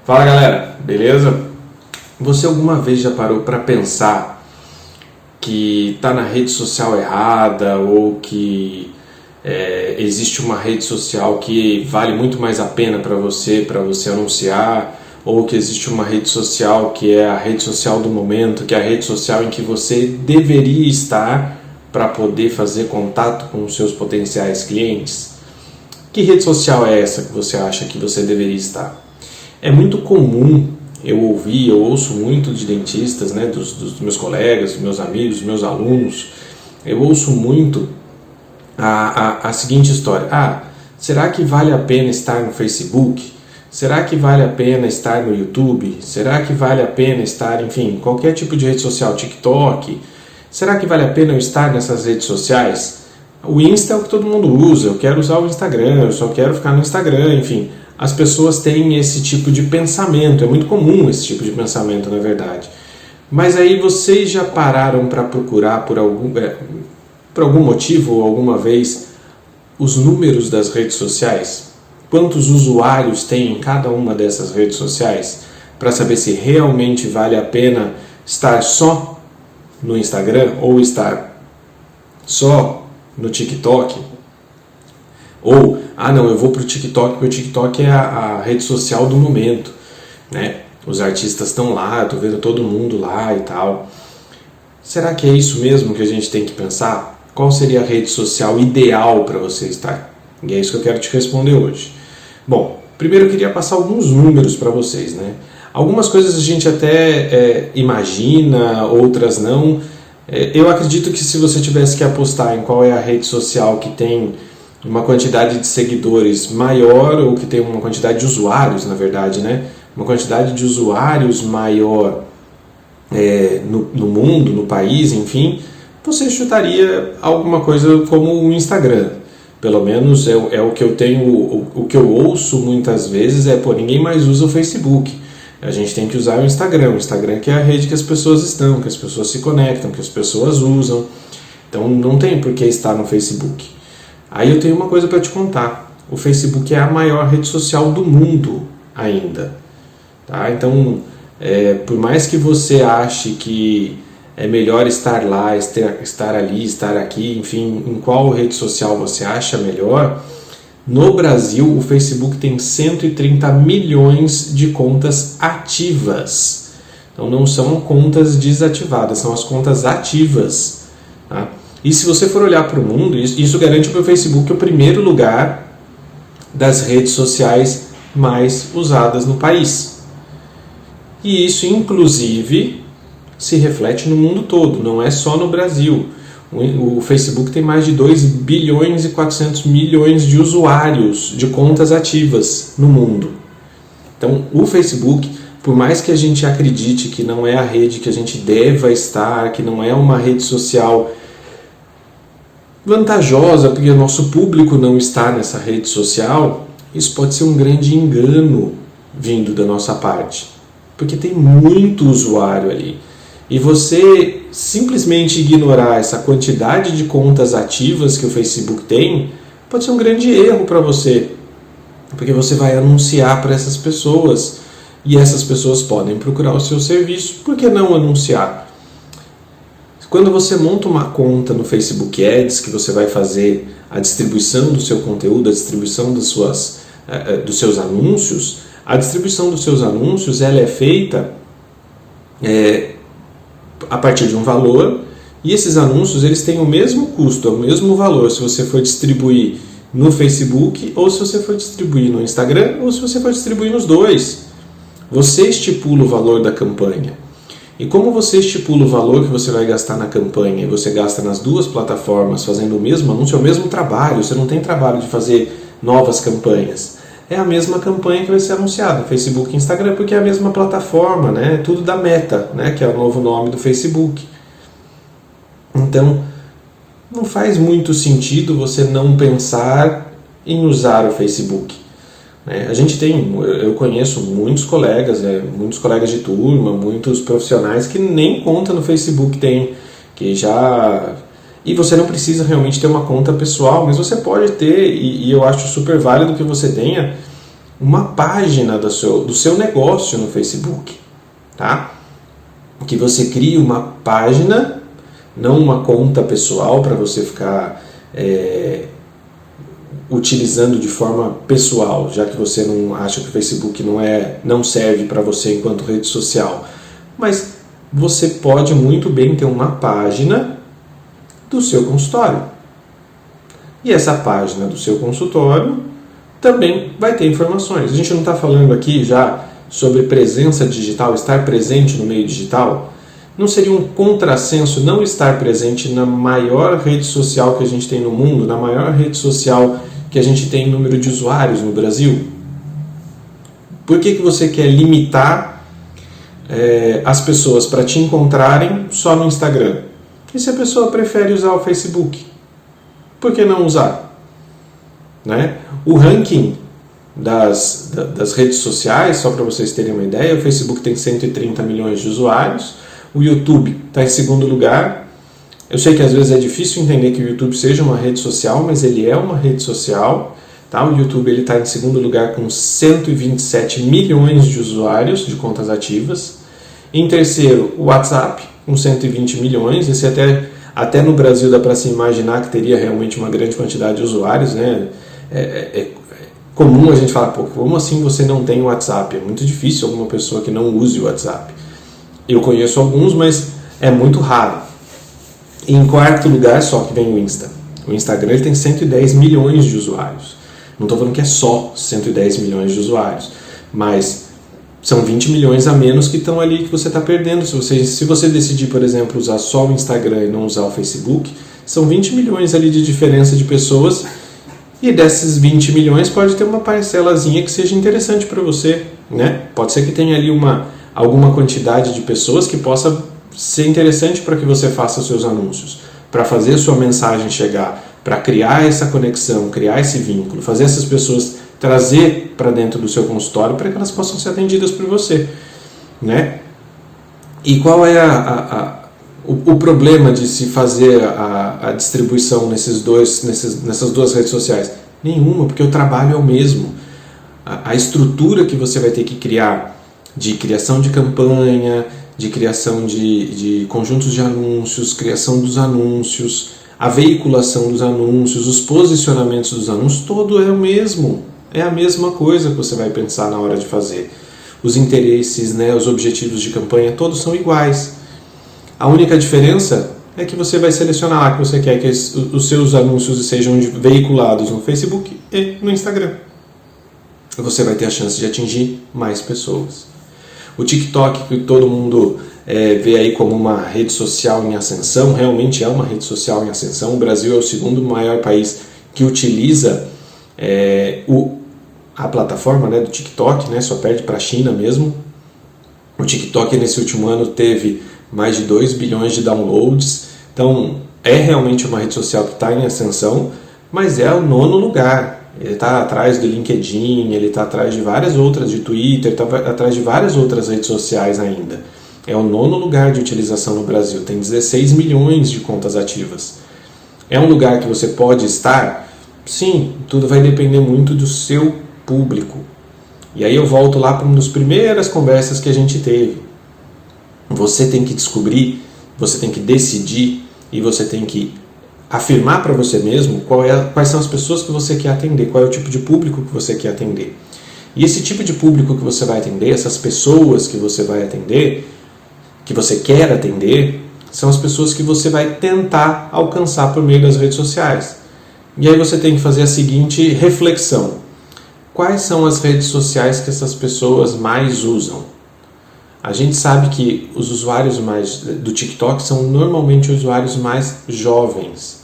Fala galera, beleza? Você alguma vez já parou para pensar que está na rede social errada ou que existe uma rede social que vale muito mais a pena para você anunciar, ou que existe uma rede social que é a rede social do momento, que é a rede social em que você deveria estar para poder fazer contato com os seus potenciais clientes? Que rede social é essa que você acha que você deveria estar? É muito comum eu ouço muito de dentistas, né, dos meus colegas, dos meus amigos, dos meus alunos, eu ouço muito a seguinte história: será que vale a pena estar no Facebook? Será que vale a pena estar no YouTube? Será que vale a pena estar, enfim, qualquer tipo de rede social, TikTok? Será que vale a pena eu estar nessas redes sociais? O Insta é o que todo mundo usa, eu quero usar o Instagram, eu só quero ficar no Instagram, enfim. As pessoas têm esse tipo de pensamento, é muito comum esse tipo de pensamento, na verdade. Mas aí vocês já pararam para procurar por algum motivo ou alguma vez os números das redes sociais? Quantos usuários tem em cada uma dessas redes sociais? Para saber se realmente vale a pena estar só no Instagram ou estar só no TikTok? Ou, não, eu vou para o TikTok porque o TikTok é a rede social do momento, né? Os artistas estão lá, eu tô vendo todo mundo lá e tal. Será que é isso mesmo que a gente tem que pensar? Qual seria a rede social ideal para você estar? E é isso que eu quero te responder hoje. Bom, primeiro eu queria passar alguns números para vocês, né? Algumas coisas a gente até imagina, outras não. Eu acredito que se você tivesse que apostar em qual é a rede social que tem uma quantidade de seguidores maior, ou que tem uma quantidade de usuários, na verdade, né? Uma quantidade de usuários maior no mundo, no país, enfim, você chutaria alguma coisa como o Instagram. Pelo menos é o que eu tenho, o que eu ouço muitas vezes ninguém mais usa o Facebook. A gente tem que usar o Instagram que é a rede que as pessoas estão, que as pessoas se conectam, que as pessoas usam. Então não tem por que estar no Facebook. Aí eu tenho uma coisa para te contar. O Facebook é a maior rede social do mundo ainda. Tá? Então, por mais que você ache que é melhor estar lá, estar ali, estar aqui, enfim, em qual rede social você acha melhor, no Brasil o Facebook tem 130 milhões de contas ativas. Então não são contas desativadas, são as contas ativas. Tá? E se você for olhar para o mundo, isso garante para o Facebook o primeiro lugar das redes sociais mais usadas no país. E isso, inclusive, se reflete no mundo todo, não é só no Brasil. O Facebook tem mais de 2 bilhões e 400 milhões de usuários de contas ativas no mundo. Então, o Facebook, por mais que a gente acredite que não é a rede que a gente deva estar, que não é uma rede social vantajosa, porque o nosso público não está nessa rede social, isso pode ser um grande engano vindo da nossa parte, porque tem muito usuário ali. E você simplesmente ignorar essa quantidade de contas ativas que o Facebook tem, pode ser um grande erro para você, porque você vai anunciar para essas pessoas, e essas pessoas podem procurar o seu serviço. Por que não anunciar? Quando você monta uma conta no Facebook Ads, que você vai fazer a distribuição do seu conteúdo, a distribuição dos seus anúncios, a distribuição dos seus anúncios ela é feita a partir de um valor, e esses anúncios eles têm o mesmo custo, o mesmo valor se você for distribuir no Facebook, ou se você for distribuir no Instagram, ou se você for distribuir nos dois. Você estipula o valor da campanha. E como você estipula o valor que você vai gastar na campanha e você gasta nas duas plataformas fazendo o mesmo anúncio, é o mesmo trabalho, você não tem trabalho de fazer novas campanhas. É a mesma campanha que vai ser anunciada, Facebook e Instagram, porque é a mesma plataforma, né? Tudo da Meta, né? Que é o novo nome do Facebook. Então, não faz muito sentido você não pensar em usar o Facebook. Eu conheço muitos colegas de turma, muitos profissionais que nem conta no Facebook tem, que já E você não precisa realmente ter uma conta pessoal, mas você pode ter, e eu acho super válido que você tenha uma página do seu negócio no Facebook, tá? Que você crie uma página, não uma conta pessoal para você ficar utilizando de forma pessoal, já que você não acha que o Facebook não serve para você enquanto rede social. Mas você pode muito bem ter uma página do seu consultório. E essa página do seu consultório também vai ter informações. A gente não está falando aqui já sobre presença digital, estar presente no meio digital. Não seria um contrassenso não estar presente na maior rede social que a gente tem no mundo, na maior rede social que a gente tem em número de usuários no Brasil? Por que você quer limitar as pessoas para te encontrarem só no Instagram? E se a pessoa prefere usar o Facebook? Por que não usar? Né? O ranking das redes sociais, só para vocês terem uma ideia, o Facebook tem 130 milhões de usuários, o YouTube está em segundo lugar. Eu sei que às vezes é difícil entender que o YouTube seja uma rede social, mas ele é uma rede social. Tá? O YouTube está em segundo lugar com 127 milhões de usuários de contas ativas. Em terceiro, o WhatsApp, com 120 milhões. Esse até no Brasil dá para se imaginar que teria realmente uma grande quantidade de usuários, né? É comum a gente falar, pô, como assim você não tem o WhatsApp? É muito difícil alguma pessoa que não use o WhatsApp. Eu conheço alguns, mas é muito raro. E em quarto lugar, só que vem o Insta. O Instagram ele tem 110 milhões de usuários. Não estou falando que é só 110 milhões de usuários, mas são 20 milhões a menos que estão ali que você está perdendo. Se você decidir, por exemplo, usar só o Instagram e não usar o Facebook, são 20 milhões ali de diferença de pessoas, e desses 20 milhões pode ter uma parcelazinha que seja interessante para você, né? Pode ser que tenha ali alguma quantidade de pessoas que possa ser interessante para que você faça os seus anúncios, para fazer a sua mensagem chegar, para criar essa conexão, criar esse vínculo, fazer essas pessoas trazer para dentro do seu consultório para que elas possam ser atendidas por você, né? E qual é o problema de se fazer a distribuição nessas duas redes sociais? Nenhuma, porque o trabalho é o mesmo. A estrutura que você vai ter que criar de criação de campanha, de criação de conjuntos de anúncios, criação dos anúncios, a veiculação dos anúncios, os posicionamentos dos anúncios, todo é o mesmo. É a mesma coisa que você vai pensar na hora de fazer. Os interesses, né, os objetivos de campanha, todos são iguais. A única diferença é que você vai selecionar lá que você quer que os seus anúncios sejam veiculados no Facebook e no Instagram. Você vai ter a chance de atingir mais pessoas. O TikTok, que todo mundo vê aí como uma rede social em ascensão, realmente é uma rede social em ascensão. O Brasil é o segundo maior país que utiliza a plataforma, né, do TikTok, né, só perde para a China mesmo. O TikTok nesse último ano teve mais de 2 bilhões de downloads, então é realmente uma rede social que está em ascensão, mas é o 9º lugar. Ele está atrás do LinkedIn, ele está atrás de várias outras, de Twitter, está atrás de várias outras redes sociais ainda. É o 9º lugar de utilização no Brasil, tem 16 milhões de contas ativas. É um lugar que você pode estar? Sim, tudo vai depender muito do seu público. E aí eu volto lá para uma das primeiras conversas que a gente teve. Você tem que descobrir, você tem que decidir e você tem que afirmar para você mesmo quais são as pessoas que você quer atender, qual é o tipo de público que você quer atender. E esse tipo de público que você vai atender, essas pessoas que você vai atender, que você quer atender, são as pessoas que você vai tentar alcançar por meio das redes sociais. E aí você tem que fazer a seguinte reflexão. Quais são as redes sociais que essas pessoas mais usam? A gente sabe que os usuários do TikTok são normalmente usuários mais jovens.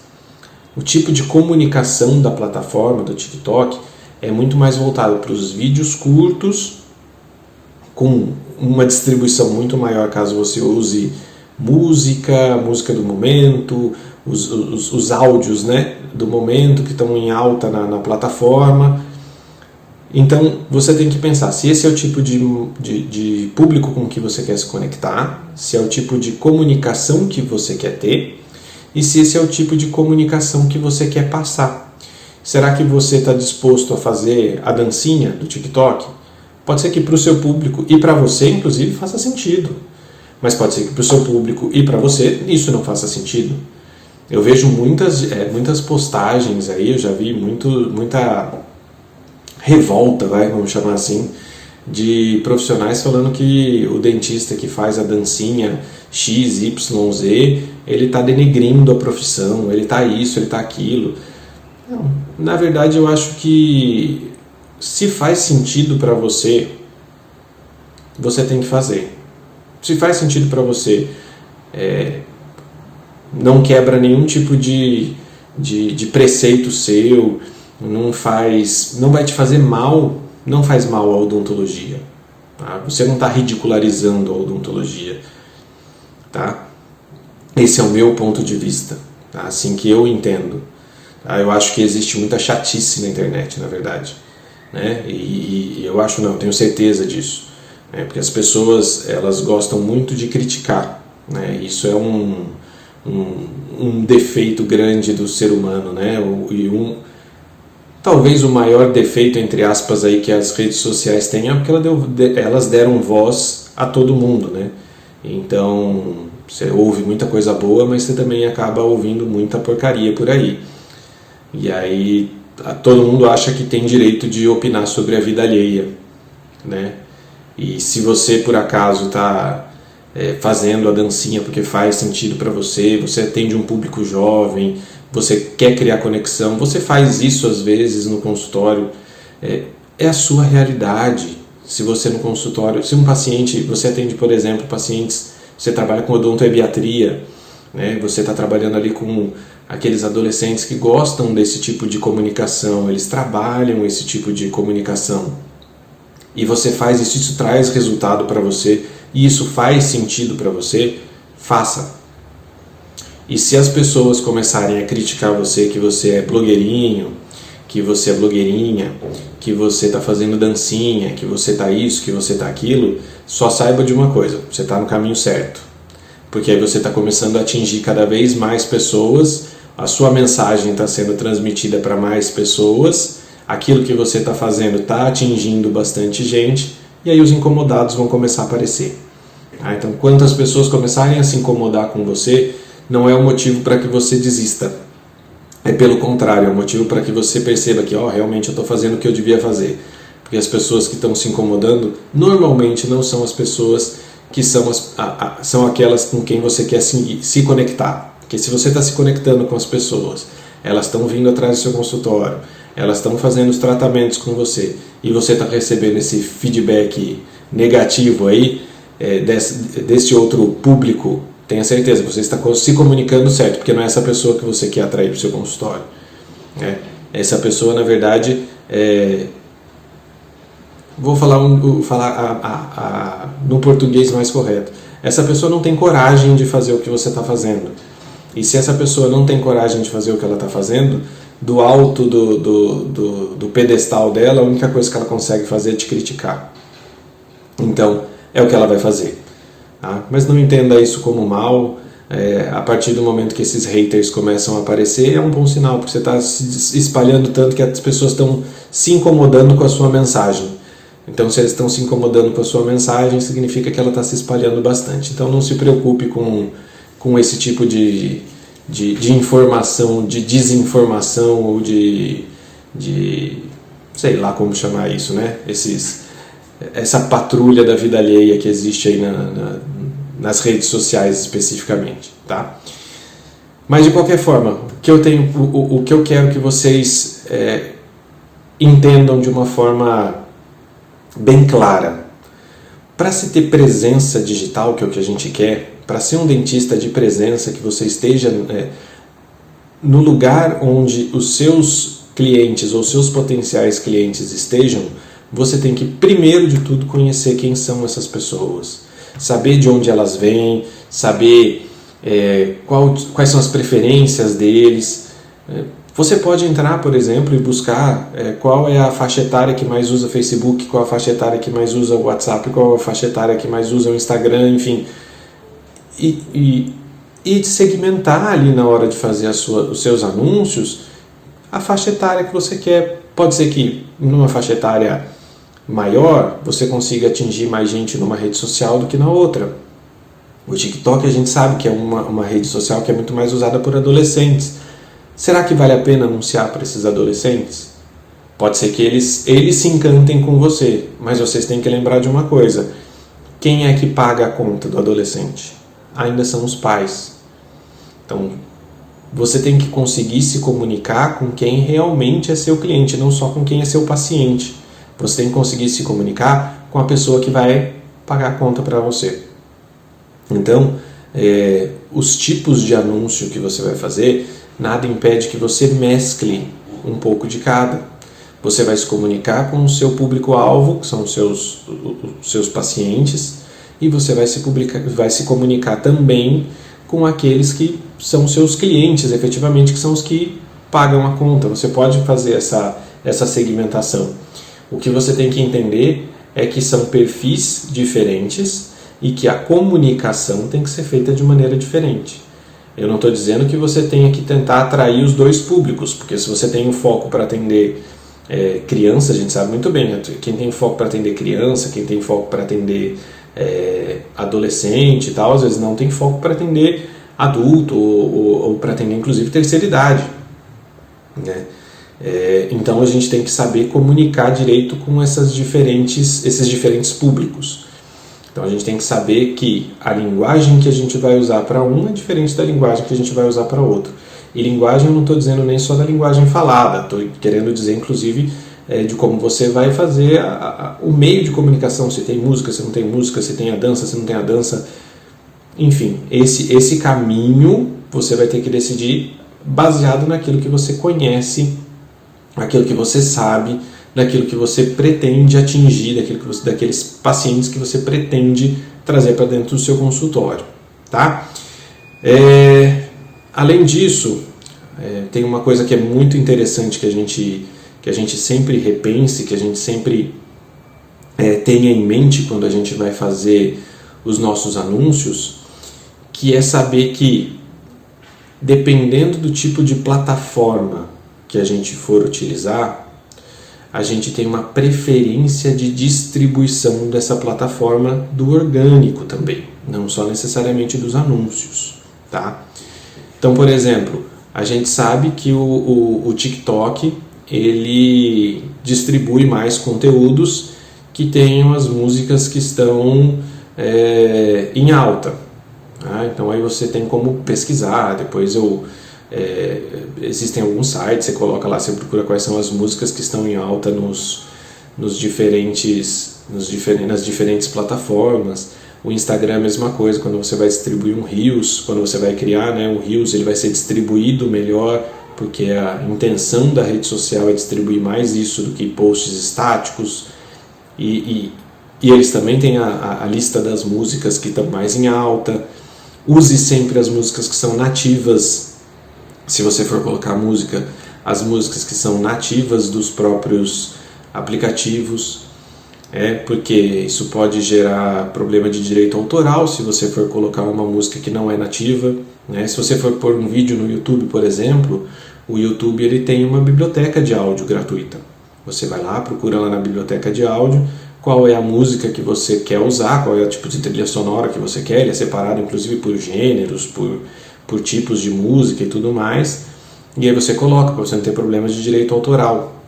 O tipo de comunicação da plataforma do TikTok é muito mais voltado para os vídeos curtos, com uma distribuição muito maior caso você use música do momento, os áudios, né, do momento que estão em alta na plataforma. Então você tem que pensar se esse é o tipo de público com que você quer se conectar, se é o tipo de comunicação que você quer ter e se esse é o tipo de comunicação que você quer passar. Será que você está disposto a fazer a dancinha do TikTok? Pode ser que para o seu público e para você, inclusive, faça sentido. Mas pode ser que para o seu público e para você isso não faça sentido. Eu vejo muitas postagens aí, eu já vi muita revolta, vamos chamar assim, de profissionais falando que o dentista que faz a dancinha X, Y, Z, ele está denegrindo a profissão, ele está isso, ele está aquilo. Não, na verdade, eu acho que se faz sentido para você, você tem que fazer. Se faz sentido para você, não quebra nenhum tipo de preceito seu, não vai te fazer mal, não faz mal a odontologia. Tá? Você não está ridicularizando a odontologia. Tá? Esse é o meu ponto de vista, tá? Assim que eu entendo. Tá? Eu acho que existe muita chatice na internet, na verdade. Né? E eu acho, não, tenho certeza disso. Né? Porque as pessoas, elas gostam muito de criticar. Né? Isso é um defeito grande do ser humano, né? Talvez o maior defeito, entre aspas, aí, que as redes sociais têm é porque elas deram voz a todo mundo, né? Então, você ouve muita coisa boa, mas você também acaba ouvindo muita porcaria por aí. E aí, todo mundo acha que tem direito de opinar sobre a vida alheia, né? E se você, por acaso, está fazendo a dancinha porque faz sentido para você atende um público jovem, você quer criar conexão, você faz isso às vezes no consultório, é a sua realidade. Se você no consultório, se um paciente, você atende, por exemplo, pacientes, você trabalha com odontoebiatria, né? Você está trabalhando ali com aqueles adolescentes que gostam desse tipo de comunicação, eles trabalham esse tipo de comunicação, e você faz isso, isso traz resultado para você, e isso faz sentido para você, faça. E se as pessoas começarem a criticar você, que você é blogueirinho, que você é blogueirinha, que você está fazendo dancinha, que você está isso, que você está aquilo, só saiba de uma coisa, você está no caminho certo. Porque aí você está começando a atingir cada vez mais pessoas, a sua mensagem está sendo transmitida para mais pessoas, aquilo que você está fazendo está atingindo bastante gente, e aí os incomodados vão começar a aparecer. Então, quando as pessoas começarem a se incomodar com você, não é um motivo para que você desista. É pelo contrário, é um motivo para que você perceba que realmente eu estou fazendo o que eu devia fazer. Porque as pessoas que estão se incomodando, normalmente não são as pessoas que são aquelas com quem você quer se conectar. Porque se você está se conectando com as pessoas, elas estão vindo atrás do seu consultório, elas estão fazendo os tratamentos com você, e você está recebendo esse feedback negativo aí, desse outro público, tenha certeza, você está se comunicando certo, porque não é essa pessoa que você quer atrair para o seu consultório. Essa pessoa, na verdade, vou falar no português mais correto. Essa pessoa não tem coragem de fazer o que você está fazendo. E se essa pessoa não tem coragem de fazer o que ela está fazendo, do alto do pedestal dela, a única coisa que ela consegue fazer é te criticar. Então, é o que ela vai fazer. Tá? Mas não entenda isso como mal. A partir do momento que esses haters começam a aparecer, é um bom sinal, porque você está se espalhando tanto que as pessoas estão se incomodando com a sua mensagem. Então, se eles estão se incomodando com a sua mensagem, significa que ela está se espalhando bastante. Então, não se preocupe com esse tipo de informação, de desinformação ou de sei lá como chamar isso, né? Essa patrulha da vida alheia que existe aí nas redes sociais especificamente, tá? Mas de qualquer forma, o que eu quero que vocês entendam de uma forma bem clara. Para se ter presença digital, que é o que a gente quer, para ser um dentista de presença, que você esteja no lugar onde os seus clientes ou seus potenciais clientes estejam, você tem que, primeiro de tudo, conhecer quem são essas pessoas, saber de onde elas vêm, saber quais são as preferências deles. Você pode entrar, por exemplo, e buscar qual é a faixa etária que mais usa Facebook, qual a faixa etária que mais usa o WhatsApp, qual a faixa etária que mais usa o Instagram, enfim. E e segmentar ali na hora de fazer os seus anúncios a faixa etária que você quer. Pode ser que numa faixa etária maior você consiga atingir mais gente numa rede social do que na outra. O TikTok a gente sabe que é uma rede social que é muito mais usada por adolescentes. Será que vale a pena anunciar para esses adolescentes? Pode ser que eles se encantem com você, mas vocês têm que lembrar de uma coisa: quem é que paga a conta do adolescente? Ainda são os pais. Então, você tem que conseguir se comunicar com quem realmente é seu cliente, não só com quem é seu paciente. Você tem que conseguir se comunicar com a pessoa que vai pagar a conta para você. Então, os tipos de anúncio que você vai fazer, nada impede que você mescle um pouco de cada. Você vai se comunicar com o seu público-alvo, que são os seus pacientes, e você vai se comunicar também com aqueles que são seus clientes, efetivamente, que são os que pagam a conta. Você pode fazer essa segmentação. O que você tem que entender é que são perfis diferentes e que a comunicação tem que ser feita de maneira diferente. Eu não estou dizendo que você tenha que tentar atrair os dois públicos, porque se você tem um foco para atender criança, a gente sabe muito bem, quem tem foco para atender criança, quem tem foco para atender adolescente e tal, às vezes não tem foco para atender adulto ou para atender inclusive terceira idade, né? Então a gente tem que saber comunicar direito com esses diferentes públicos. Então a gente tem que saber que a linguagem que a gente vai usar para um é diferente da linguagem que a gente vai usar para outro. E linguagem eu não estou dizendo nem só da linguagem falada, estou querendo dizer inclusive de como você vai fazer o meio de comunicação, se tem música, se não tem música, se tem a dança, se não tem a dança. Enfim, esse caminho você vai ter que decidir baseado naquilo que você conhece, naquilo que você sabe, naquilo que você pretende atingir, daqueles pacientes que você pretende trazer para dentro do seu consultório, tá? Além disso, tem uma coisa que é muito interessante que a gente sempre repense, que a gente sempre tenha em mente quando a gente vai fazer os nossos anúncios, que é saber que, dependendo do tipo de plataforma que a gente for utilizar, a gente tem uma preferência de distribuição dessa plataforma do orgânico também, não só necessariamente dos anúncios, tá? Então, por exemplo, a gente sabe que o TikTok ele distribui mais conteúdos que tenham as músicas que estão em alta. Tá? Então aí você tem como pesquisar, depois existem alguns sites, você coloca lá, você procura quais são as músicas que estão em alta nas diferentes plataformas. O Instagram é a mesma coisa, quando você vai distribuir um Reels, quando você vai criar um Reels, ele vai ser distribuído melhor, porque a intenção da rede social é distribuir mais isso do que posts estáticos, e eles também têm a lista das músicas que estão mais em alta. Use sempre as músicas que são nativas, se você for colocar música, as músicas que são nativas dos próprios aplicativos, porque isso pode gerar problema de direito autoral se você for colocar uma música que não é nativa, né? Se você for pôr um vídeo no YouTube, por exemplo, o YouTube ele tem uma biblioteca de áudio gratuita. Você vai lá, procura lá na biblioteca de áudio qual é a música que você quer usar, qual é o tipo de trilha sonora que você quer, ele é separado inclusive por gêneros, por tipos de música e tudo mais, e aí você coloca para você não ter problemas de direito autoral.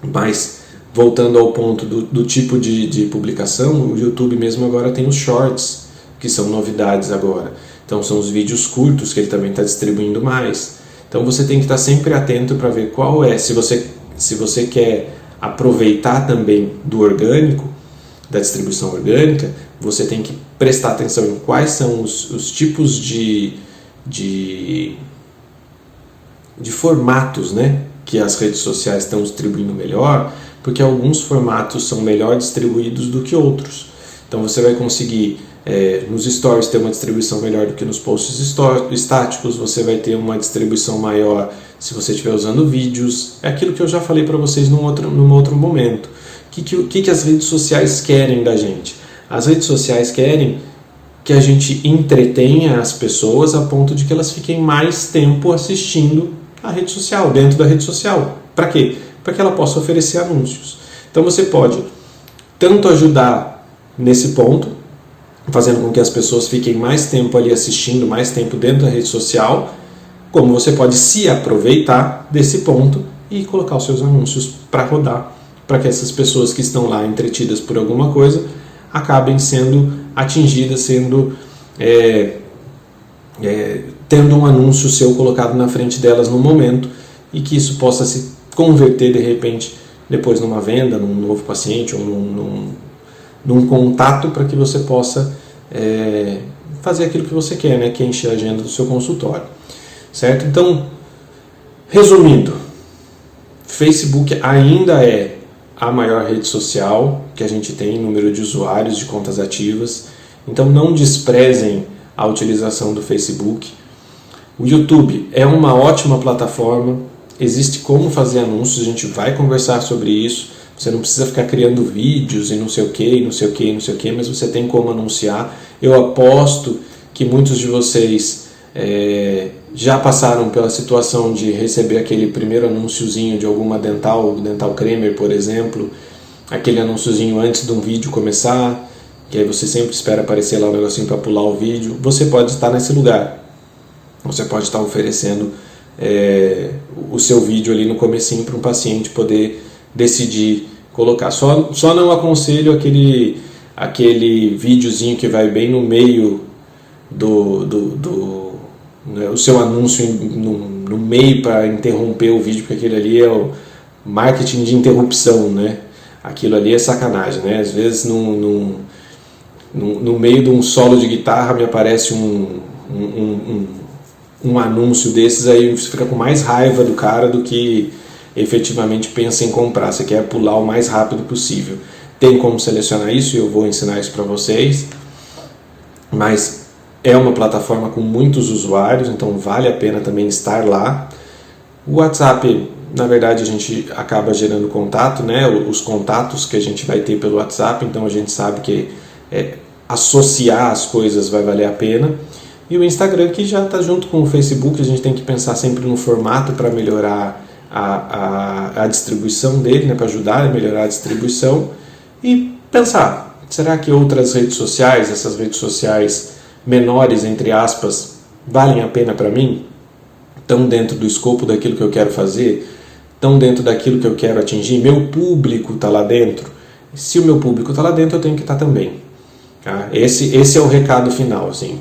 Mas voltando ao ponto do tipo de publicação, o YouTube mesmo agora tem os shorts, que são novidades agora. Então são os vídeos curtos que ele também está distribuindo mais. Então você tem que estar sempre atento para ver qual é, se você quer aproveitar também do orgânico, da distribuição orgânica, você tem que prestar atenção em quais são os tipos de formatos, né, que as redes sociais estão distribuindo melhor, porque alguns formatos são melhor distribuídos do que outros. Então você vai conseguir nos stories ter uma distribuição melhor do que nos posts estáticos, você vai ter uma distribuição maior se você estiver usando vídeos. É aquilo que eu já falei para vocês num outro momento. O que as redes sociais querem da gente? As redes sociais querem que a gente entretenha as pessoas a ponto de que elas fiquem mais tempo assistindo a rede social, dentro da rede social. Para quê? Para que ela possa oferecer anúncios. Então você pode tanto ajudar nesse ponto, fazendo com que as pessoas fiquem mais tempo ali assistindo, mais tempo dentro da rede social, como você pode se aproveitar desse ponto e colocar os seus anúncios para rodar, para que essas pessoas que estão lá entretidas por alguma coisa acabem sendo atingidas, tendo um anúncio seu colocado na frente delas no momento, e que isso possa se converter de repente depois numa venda, num novo paciente ou num contato, para que você possa fazer aquilo que você quer, né? Que é encher a agenda do seu consultório, certo? Então, resumindo, Facebook ainda é a maior rede social que a gente tem em número de usuários, de contas ativas. Então não desprezem a utilização do Facebook. O YouTube é uma ótima plataforma, existe como fazer anúncios, a gente vai conversar sobre isso. Você não precisa ficar criando vídeos e não sei o que, não sei o que, não sei o que, mas você tem como anunciar. Eu aposto que muitos de vocês já passaram pela situação de receber aquele primeiro anúnciozinho de alguma Dental Cremer, por exemplo, aquele anúnciozinho antes de um vídeo começar, que aí você sempre espera aparecer lá um negocinho para pular o vídeo. Você pode estar nesse lugar, você pode estar oferecendo o seu vídeo ali no comecinho para um paciente poder decidir colocar. Só não aconselho aquele videozinho que vai bem no meio o seu anúncio no meio para interromper o vídeo, porque aquele ali é o marketing de interrupção, né? Aquilo ali é sacanagem, né? Às vezes no meio de um solo de guitarra me aparece um anúncio desses, aí você fica com mais raiva do cara do que efetivamente pensa em comprar. Você quer pular o mais rápido possível. Tem como selecionar isso e eu vou ensinar isso para vocês, mas é uma plataforma com muitos usuários, então vale a pena também estar lá. O WhatsApp, na verdade, a gente acaba gerando contato, né? Os contatos que a gente vai ter pelo WhatsApp, então a gente sabe que associar as coisas vai valer a pena. E o Instagram, que já está junto com o Facebook, a gente tem que pensar sempre no formato para melhorar a distribuição dele, né? Para ajudar a melhorar a distribuição, e pensar, será que outras redes sociais, essas redes sociais menores, entre aspas, valem a pena para mim? Estão dentro do escopo daquilo que eu quero fazer? Estão dentro daquilo que eu quero atingir? Meu público está lá dentro? Se o meu público está lá dentro, eu tenho que estar também. Tá? Esse é o recado final. Assim.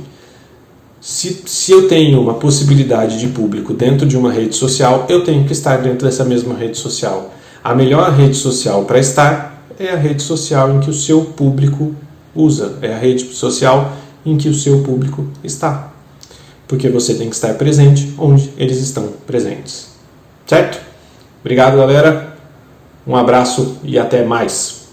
Se eu tenho uma possibilidade de público dentro de uma rede social, eu tenho que estar dentro dessa mesma rede social. A melhor rede social para estar é a rede social em que o seu público usa, é a rede social em que o seu público está. Porque você tem que estar presente onde eles estão presentes. Certo? Obrigado, galera. Um abraço e até mais.